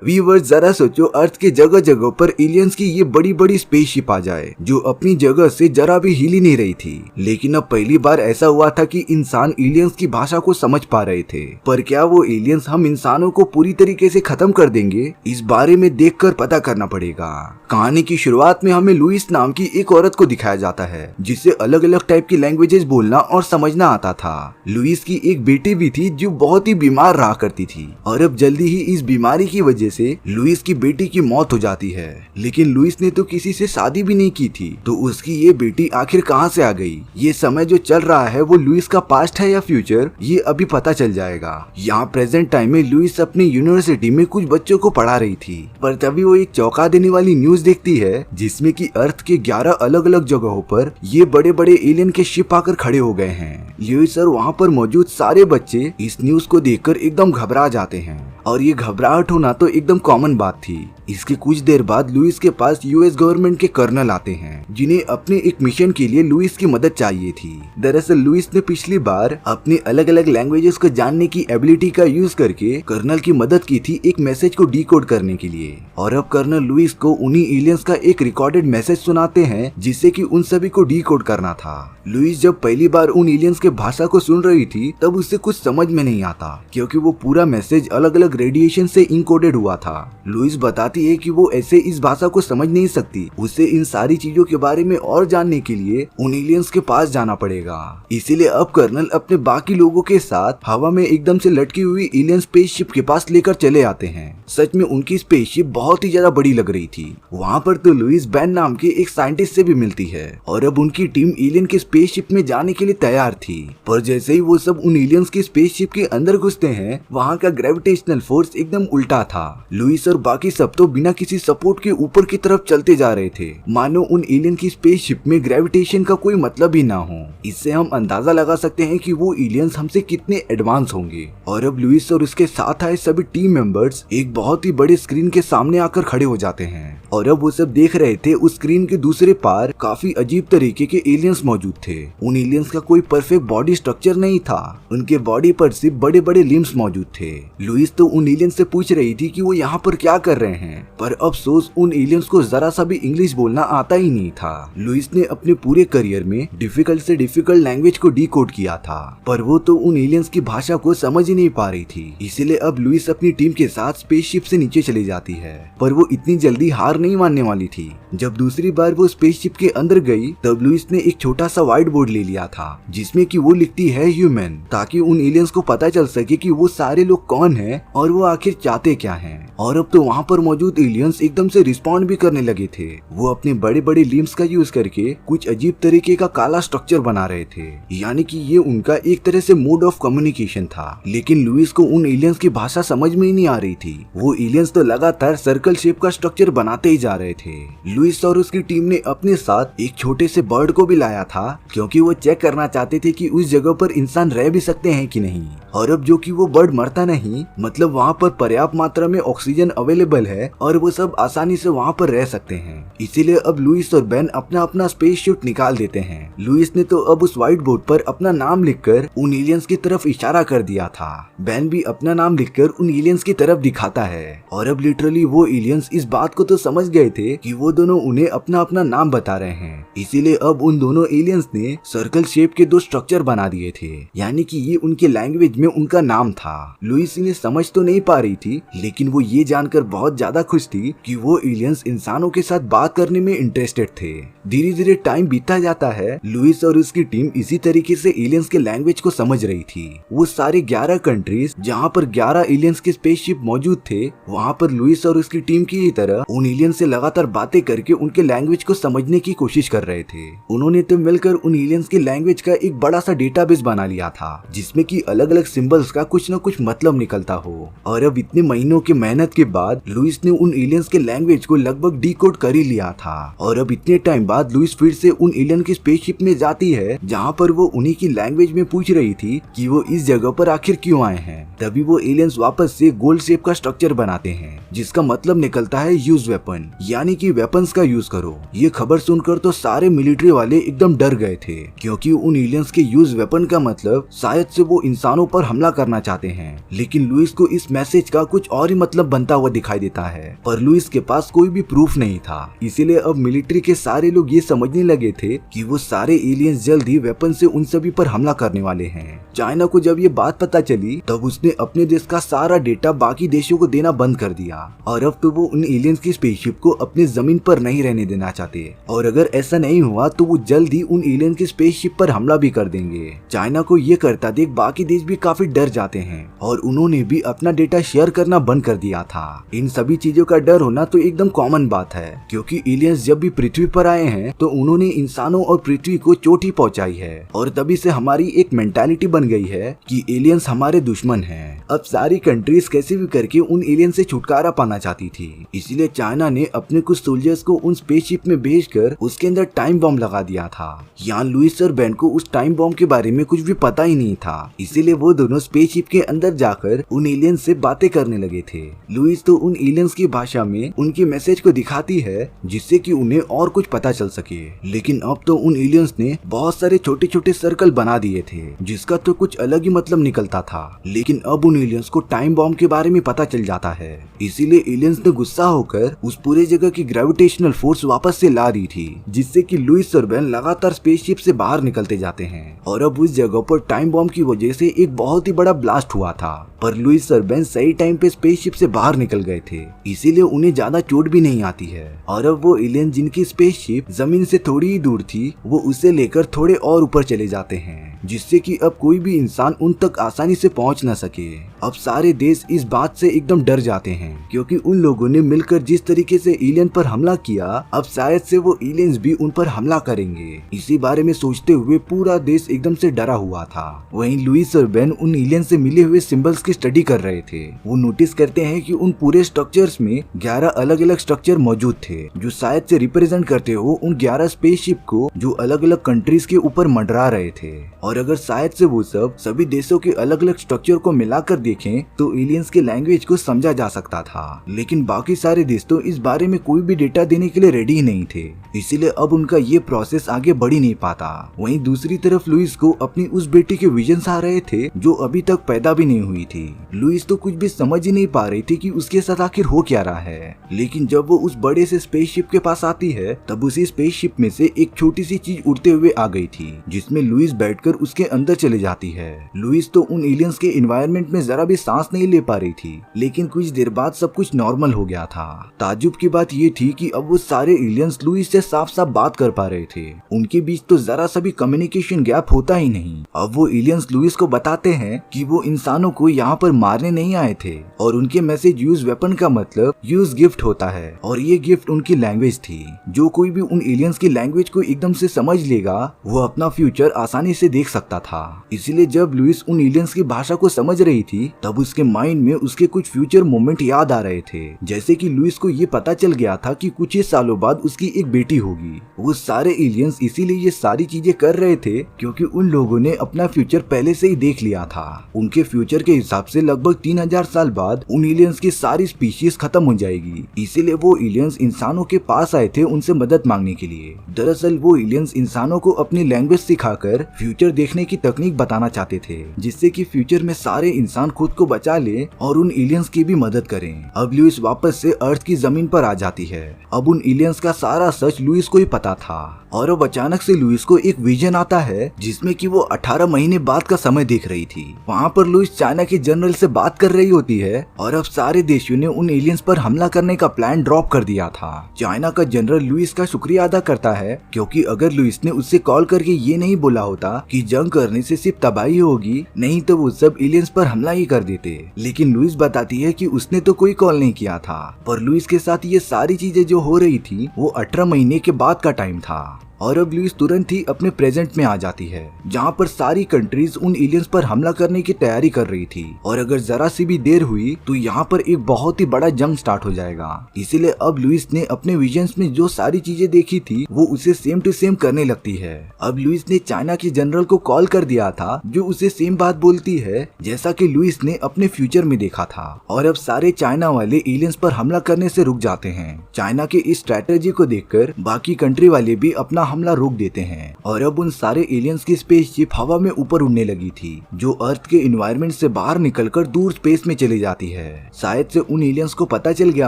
Viewers जरा सोचो, अर्थ के जगह जगह पर एलियंस की ये बड़ी बड़ी स्पेसशिप आ जाए जो अपनी जगह से जरा भी हिल ही नहीं रही थी। लेकिन अब पहली बार ऐसा हुआ था कि इंसान एलियंस की भाषा को समझ पा रहे थे। पर क्या वो एलियंस हम इंसानों को पूरी तरीके से खत्म कर देंगे? इस बारे में देखकर पता करना पड़ेगा। कहानी की शुरुआत में हमें लुइस नाम की एक औरत को दिखाया जाता है जिसे अलग अलग टाइप की लैंग्वेजेस बोलना और समझना आता था। लुइस की एक बेटी भी थी जो बहुत ही बीमार रहा करती थी और अब जल्दी ही इस बीमारी की वजह से लुइस की बेटी की मौत हो जाती है। लेकिन लुइस ने तो किसी से शादी भी नहीं की थी, तो उसकी ये बेटी आखिर कहां से आ गई? ये समय जो चल रहा है वो लुइस का पास्ट है या फ्यूचर, ये अभी पता चल जाएगा। यहाँ प्रेजेंट टाइम में लुइस अपनी यूनिवर्सिटी में कुछ बच्चों को पढ़ा रही थी, पर तभी वो एक चौंका देने वाली न्यूज देखती है जिसमें कि अर्थ के 11 अलग अलग जगहों पर ये बड़े बड़े एलियन के शिप आकर खड़े हो गए हैं। लुइस और वहाँ पर मौजूद सारे बच्चे इस न्यूज को देखकर एकदम घबरा जाते हैं और ये घबराहट होना तो एकदम कॉमन बात थी। इसके कुछ देर बाद लुइस के पास यूएस गवर्नमेंट के कर्नल आते हैं जिन्हें अपने एक मिशन के लिए लुइस की मदद चाहिए थी। दरअसल लुइस ने पिछली बार अपनी अलग अलग लैंग्वेजेस को जानने की एबिलिटी का यूज करके कर्नल की मदद की थी एक मैसेज को डिकोड करने के लिए, और अब कर्नल लुइस को उन्हीं एलियंस का एक रिकॉर्डेड मैसेज सुनाते हैं जिससे कि उन सभी को डिकोड करना था। लुइस जब पहली बार उन एलियंस के भाषा को सुन रही थी तब उससे कुछ समझ में नहीं आता क्योंकि वो पूरा मैसेज अलग अलग रेडिएशन से इनकोडेड हुआ था। लुइस बताती है कि वो ऐसे इस भाषा को समझ नहीं सकती, उसे इन सारी चीजों के बारे में और जानने के लिए उन एलियंस के पास जाना पड़ेगा। इसीलिए अब कर्नल अपने बाकी लोगों के साथ हवा में एकदम से लटकी हुई एलियन स्पेसशिप के पास लेकर चले आते हैं। सच में उनकी स्पेसशिप बहुत ही ज्यादा बड़ी लग रही थी। वहाँ पर तो लुइस बैन नाम के एक साइंटिस्ट से भी मिलती है और अब उनकी टीम एलियन के स्पेसशिप में जाने के लिए तैयार थी। पर जैसे ही वो सब उन एलियंस की स्पेसशिप के अंदर घुसते हैं वहाँ का ग्रेविटेशनल फोर्स एकदम उल्टा था। लुइस और बाकी सब तो बिना किसी सपोर्ट के ऊपर की तरफ चलते जा रहे थे, मानो उन एलियन की स्पेसशिप में ग्रेविटेशन का कोई मतलब ही ना हो। इससे हम अंदाजा लगा सकते हैं कि वो एलियंस हमसे कितने एडवांस होंगे। और अब लुइस और उसके साथ आए सभी टीम मेंबर्स एक बहुत ही बड़े स्क्रीन के सामने आकर खड़े हो जाते हैं और अब वो सब देख रहे थे उस स्क्रीन के दूसरे पार काफी अजीब तरीके के एलियंस मौजूद थे। उन एलियंस का कोई परफेक्ट बॉडी स्ट्रक्चर नहीं था, उनके बॉडी पर सिर्फ बड़े बड़े लिम्स मौजूद थे। लुइस तो उन एलियंस से पूछ रही थी कि वो यहाँ पर क्या कर रहे हैं, पर अफसोस उन एलियंस को जरा सा भी इंग्लिश बोलना आता ही नहीं था। लुइस ने अपने पूरे करियर में डिफिकल्ट से डिफिकल्ट लैंग्वेज को डिकोड किया था, पर वो तो उन एलियंस की भाषा को समझ ही नहीं पा रही थी। इसीलिए अब लुइस अपनी टीम के साथ स्पेसशिप से नीचे चली जाती है, पर वो इतनी जल्दी हार नहीं मानने वाली थी। जब दूसरी बार वो स्पेसशिप के अंदर गई तब लुइस ने एक छोटा सा व्हाइट बोर्ड ले लिया था जिसमें कि वो लिखती है ह्यूमन, ताकि उन एलियंस को पता चल सके कि वो सारे लोग कौन हैं और वो आखिर चाहते क्या हैं। और अब तो वहाँ पर मौजूद एलियंस एकदम से रिस्पॉन्ड भी करने लगे थे। वो अपने बड़े बड़े लिम्स का यूज करके कुछ अजीब तरीके का काला स्ट्रक्चर बना रहे थे, यानी कि ये उनका एक तरह से मोड ऑफ कम्युनिकेशन था। लेकिन लुइस को उन एलियंस की भाषा समझ में ही नहीं आ रही थी। वो एलियंस तो लगातार सर्कल शेप का स्ट्रक्चर बनाते ही जा रहे थे। लुइस और उसकी टीम ने अपने साथ एक छोटे से बर्ड को भी लाया था क्योंकि वो चेक करना चाहते थे कि उस जगह पर इंसान रह भी सकते हैं कि नहीं। और अब जो कि वो बर्ड मरता नहीं, मतलब वहाँ पर पर्याप्त मात्रा में ऑक्सीजन अवेलेबल है और वो सब आसानी से वहाँ पर रह सकते हैं। इसीलिए अब लुइस और बेन अपना अपना स्पेस सूट निकाल देते हैं। लुइस ने तो अब उस व्हाइट बोर्ड पर अपना नाम लिखकर उन एलियंस की तरफ इशारा कर दिया था। बेन भी अपना नाम लिखकर उन एलियंस की तरफ दिखाता है और अब लिटरली वो एलियंस इस बात को तो समझ गए थे कि वो दोनों उन्हें अपना अपना नाम बता रहे हैं। इसीलिए अब उन दोनों एलियंस ने सर्कल शेप के दो स्ट्रक्चर बना दिए थे, यानी कि ये उनके लैंग्वेज में उनका नाम था। लुइस इन्हें समझ तो नहीं पा रही थी, लेकिन वो ये जानकर बहुत ज्यादा खुश थी कि वो एलियंस इंसानों के साथ बात करने में इंटरेस्टेड थे। धीरे धीरे टाइम बीतता जाता है। लुइस और उसकी टीम इसी तरीके से एलियंस के लैंग्वेज को समझ रही थी। वो सारे 11 कंट्रीज जहाँ पर 11 एलियंस के स्पेसशिप मौजूद थे, वहाँ पर लुइस और उसकी टीम की तरह उन एलियंस से लगातार बातें करके उनके लैंग्वेज को समझने की कोशिश कर रहे थे। उन्होंने तो मिलकर उन एलियंस के लैंग्वेज का एक बड़ा सा डेटाबेस बना लिया था जिसमें कि अलग अलग सिंबल्स का कुछ न कुछ मतलब निकलता हो। और अब इतने महीनों की मेहनत के बाद लुइस ने उन एलियंस के लैंग्वेज को लगभग डिकोड कर ही लिया था। और अब इतने टाइम बाद लुइस फिर से उन एलियन की स्पेसशिप में जाती है जहाँ पर वो उन्हीं की लैंग्वेज में पूछ रही थी कि वो इस जगह पर आखिर क्यों आए हैं। तभी वो एलियंस वापस से गोल शेप का स्ट्रक्चर बनाते हैं जिसका मतलब निकलता है यूज वेपन, यानी कि वेपन्स का यूज करो। ये खबर सुनकर तो सारे मिलिट्री वाले एकदम डर गए थे क्योंकि उन एलियंस के यूज वेपन का मतलब शायद से वो इंसानों पर हमला करना चाहते हैं। लेकिन लुइस को इस मैसेज का कुछ और ही मतलब बनता हुआ दिखाई देता है, पर लुइस के पास कोई भी प्रूफ नहीं था। इसीलिए अब मिलिट्री के सारे लोग ये समझने लगे थे कि वो सारे एलियंस जल्द ही वेपन से उन सभी पर हमला करने वाले हैं। चाइना को जब ये बात पता चली तब उसने अपने देश का सारा डेटा बाकी देशों को देना बंद कर दिया और अब तो वो उन एलियंस की स्पेसशिप को अपने जमीन पर नहीं रहने देना चाहते। और अगर ऐसा नहीं हुआ तो वो जल्द ही उन एलियन की स्पेसशिप पर हमला भी कर देंगे। चाइना को ये करता देख बाकी देश भी काफी डर जाते हैं और उन्होंने भी अपना डेटा शेयर करना बंद कर दिया था। इन सभी चीजों का डर होना तो एकदम कॉमन बात है क्योंकि एलियंस जब भी पृथ्वी पर आए हैं तो उन्होंने इंसानों और पृथ्वी को चोटी पहुंचाई है और तभी से हमारी एक मेंटालिटी बन गई है कि एलियंस हमारे दुश्मन हैं। अब सारी कंट्रीज कैसे भी करके उन एलियन से छुटकारा पाना चाहती थी, इसीलिए चाइना ने अपने कुछ सोल्जर्स को उन स्पेसशिप में भेजकर उसके अंदर टाइम बॉम्ब लगा दिया था। यहाँ लुइस और बेन को उस टाइम बॉम्ब के बारे में कुछ भी पता ही नहीं था, इसीलिए वो दोनों स्पेसशिप के अंदर जाकर उन एलियंस से बातें करने लगे थे। लुइस तो उन एलियंस की भाषा में उनके मैसेज को दिखाती है जिससे कि उन्हें और कुछ पता चल सके। लेकिन अब तो उन एलियंस ने बहुत सारे छोटे छोटे सर्कल बना दिए थे जिसका तो कुछ अलग ही मतलब निकलता था। लेकिन अब उन एलियंस को टाइम बॉम्ब के बारे में पता चल जाता है, इसीलिए एलियंस ने गुस्सा होकर उस पूरे जगह की ग्रेविटेशनल फोर्स वापस से ला दी थी जिससे कि लुइस और बेन लगातार स्पेसशिप से बाहर निकलते जाते हैं। और अब उस जगह पर टाइम बॉम्ब की वजह से एक बहुत ही बड़ा ब्लास्ट हुआ था, पर लुइस और बेन सही टाइम पे स्पेसशिप से बाहर निकल गए थे, इसीलिए उन्हें ज्यादा चोट भी नहीं आती है। और अब वो एलियन जिनकी स्पेसशिप जमीन से थोड़ी ही दूर थी वो उसे लेकर थोड़े और ऊपर चले जाते हैं जिससे कि अब कोई भी इंसान उन तक आसानी से पहुंच न सके। अब सारे देश इस बात से एकदम डर जाते हैं क्योंकि उन लोगों ने मिलकर जिस तरीके से एलियन पर हमला किया अब शायद से वो एलियंस भी उन पर हमला करेंगे। इसी बारे में सोचते हुए पूरा देश एकदम से डरा हुआ था। वहीं लुइस और बेन उन एलियन से मिले हुए सिंबल्स की स्टडी कर रहे थे। वो नोटिस करते हैं कि उन पूरे स्ट्रक्चर्स में 11 अलग अलग स्ट्रक्चर मौजूद थे जो शायद से रिप्रेजेंट करते हो उन 11 स्पेसशिप को जो अलग अलग कंट्रीज के ऊपर मंडरा रहे थे। और अगर शायद से वो सब सभी देशों के अलग अलग स्ट्रक्चर को मिलाकर देखें तो एलियंस के लैंग्वेज को समझा जा सकता था। लेकिन बाकी सारे देश तो इस बारे में कोई भी डेटा देने के लिए रेडी ही नहीं थे, इसीलिए अब उनका ये प्रोसेस आगे बढ़ ही नहीं पाता। वहीं दूसरी तरफ लुइस को अपनी उस बेटी के विजन्स आ रहे थे जो अभी तक पैदा भी नहीं हुई थी। लुइस तो कुछ भी समझ ही नहीं पा रही थी कि उसके साथ आखिर हो क्या रहा है। लेकिन जब वो उस बड़े से स्पेसशिप के पास आती है तब उसी स्पेसशिप में से एक छोटी सी चीज उड़ते हुए आ गई थी जिसमें लुइस बैठकर उसके अंदर चले जाती है। लुइस तो उन एलियंस के एनवायरनमेंट में जरा भी सांस नहीं ले पा रही थी, लेकिन कुछ देर बाद सब कुछ नॉर्मल हो गया था। ताज्जुब की बात ये थी कि अब वो सारे एलियंस लुइस से साफ साफ बात कर पा रहे थे, उनके बीच तो जरा सा भी कम्युनिकेशन गैप होता ही नहीं। अब वो एलियंस लुइस को बताते हैं कि वो इंसानों को यहाँ पर मारने नहीं आए थे और उनके मैसेज यूज वेपन का मतलब यूज गिफ्ट होता है और ये गिफ्ट उनकी लैंग्वेज थी। जो कोई भी उन एलियंस की लैंग्वेज को एकदम से समझ लेगा वो अपना फ्यूचर आसानी से देख सकता था। इसलिए जब लुइस उन एलियंस की भाषा को समझ रही थी तब उसके माइंड में उसके कुछ फ्यूचर मोमेंट याद आ रहे थे, जैसे कि लुइस को ये पता चल गया था कि कुछ ही सालों बाद उसकी एक बेटी होगी। वो सारे एलियंस इसीलिए ये सारी चीजें कर रहे थे क्योंकि उन लोगों ने अपना फ्यूचर पहले से ही देख लिया था। उनके फ्यूचर के हिसाब से लगभग 3000 साल बाद उन एलियंस की सारी स्पीशीज खत्म हो जाएगी, इसीलिए वो एलियंस इंसानों के पास आए थे उनसे मदद मांगने के लिए। दरअसल वो एलियंस इंसानों को अपनी लैंग्वेज सिखाकर फ्यूचर देखने की तकनीक बताना चाहते थे जिससे कि फ्यूचर में सारे इंसान खुद को बचा ले और उन एलियंस की भी मदद करें। अब लुइस वापस से अर्थ की जमीन पर आ जाती है। अब उन एलियंस का सारा सच लुइस को ही पता था और अब अचानक से लुइस को एक विजन आता है जिसमें कि वो 18 महीने बाद का समय देख रही थी। वहाँ पर लुइस चाइना के जनरल से बात कर रही होती है और अब सारे देशों ने उन एलियंस पर हमला करने का प्लान ड्रॉप कर दिया था। चाइना का जनरल लुइस का शुक्रिया अदा करता है क्योंकि अगर लुइस ने उससे कॉल करके ये नहीं बोला होता कि जंग करने से सिर्फ तबाही होगी, नहीं तो वो सब एलियंस पर हमला ही कर देते। लेकिन लुइस बताती है कि उसने तो कोई कॉल नहीं किया था, पर लुइस के साथ ये सारी चीजें जो हो रही थी वो 18 महीने के बाद का टाइम था। और अब लुइस तुरंत ही अपने प्रेजेंट में आ जाती है, जहाँ पर सारी कंट्रीज उन एलियंस पर हमला करने की तैयारी कर रही थी और अगर जरा सी भी देर हुई तो यहाँ पर एक बहुत ही बड़ा जंग स्टार्ट हो जाएगा। इसीलिए अब लुइस ने अपने विजन्स में जो सारी चीजें देखी थी वो उसे सेम टू सेम करने लगती है। अब लुइस ने चाइना के जनरल को कॉल कर दिया था जो उसे सेम बात बोलती है जैसा कि लुइस ने अपने फ्यूचर में देखा था और अब सारे चाइना वाले एलियंस पर हमला करने से रुक जाते हैं। चाइना के इस स्ट्रेटेजी को देखकर बाकी कंट्री वाले भी अपना हमला रोक देते हैं और अब उन सारे एलियंस की स्पेसशिप हवा में ऊपर उड़ने लगी थी जो अर्थ के एनवायरनमेंट से बाहर निकलकर दूर स्पेस में चली जाती है। शायद से उन एलियंस को पता चल गया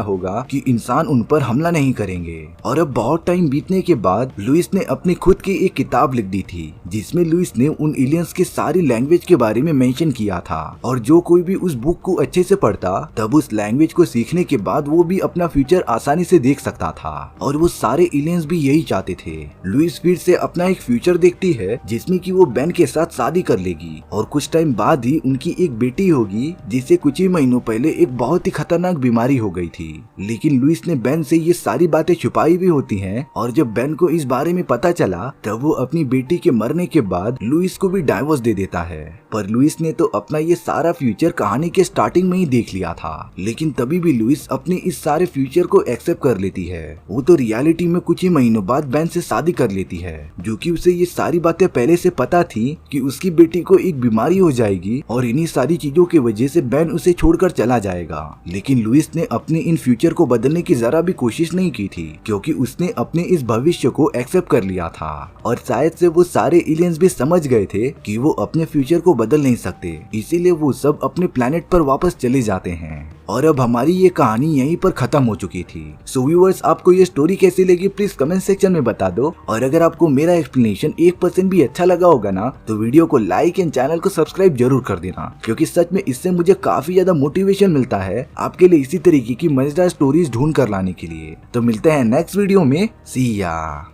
होगा कि इंसान उन पर हमला नहीं करेंगे। और अब बहुत टाइम बीतने के बाद लुइस ने अपनी खुद की एक किताब लिख दी थी जिसमें लुइस ने उन एलियंस की सारी लैंग्वेज के बारे में मेंशन किया था और जो कोई भी उस बुक को अच्छे से पढ़ता तब उस लैंग्वेज को सीखने के बाद वो भी अपना फ्यूचर आसानी से देख सकता था और वो सारे एलियंस भी यही चाहते थे। लुइस फिर से अपना एक फ्यूचर देखती है जिसमें कि वो बेन के साथ शादी कर लेगी और कुछ टाइम बाद ही उनकी एक बेटी होगी जिसे कुछ ही महीनों पहले एक बहुत ही खतरनाक बीमारी हो गई थी। लेकिन लुइस ने बेन से ये सारी बातें छुपाई भी होती हैं और जब बेन को इस बारे में पता चला तब वो अपनी बेटी के मरने के बाद लुइस को भी डाइवोर्स दे देता है। पर लुइस ने तो अपना ये सारा फ्यूचर कहानी के स्टार्टिंग में ही देख लिया था, लेकिन तभी भी लुइस अपने इस सारे फ्यूचर को एक्सेप्ट कर लेती है। वो तो रियलिटी में कुछ ही महीनों बाद बेन से शादी कर लेती है जो कि उसे ये सारी बातें पहले से पता थी कि उसकी बेटी को एक बीमारी हो जाएगी और इन्हीं सारी चीजों की वजह से बेन उसे छोड़कर चला जाएगा। लेकिन लुइस ने अपने इन फ्यूचर को बदलने की जरा भी कोशिश नहीं की थी क्योंकि उसने अपने इस भविष्य को एक्सेप्ट कर लिया था और शायद से वो सारे एलियंस भी समझ गए थे कि वो अपने फ्यूचर को बदल नहीं सकते, इसीलिए वो सब अपने प्लेनेट पर वापस चले जाते हैं। और अब हमारी ये कहानी यहीं पर खत्म हो चुकी थी। सो व्यूअर्स, आपको ये स्टोरी कैसी लगी प्लीज कमेंट सेक्शन में बता दो और अगर आपको मेरा एक्सप्लेनेशन 1% भी अच्छा लगा होगा ना तो वीडियो को लाइक एंड चैनल को सब्सक्राइब जरूर कर देना क्योंकि सच में इससे मुझे काफी ज्यादा मोटिवेशन मिलता है आपके लिए इसी तरीके की मजेदार स्टोरीज ढूंढ कर लाने के लिए। तो मिलते हैं नेक्स्ट वीडियो में, सी या।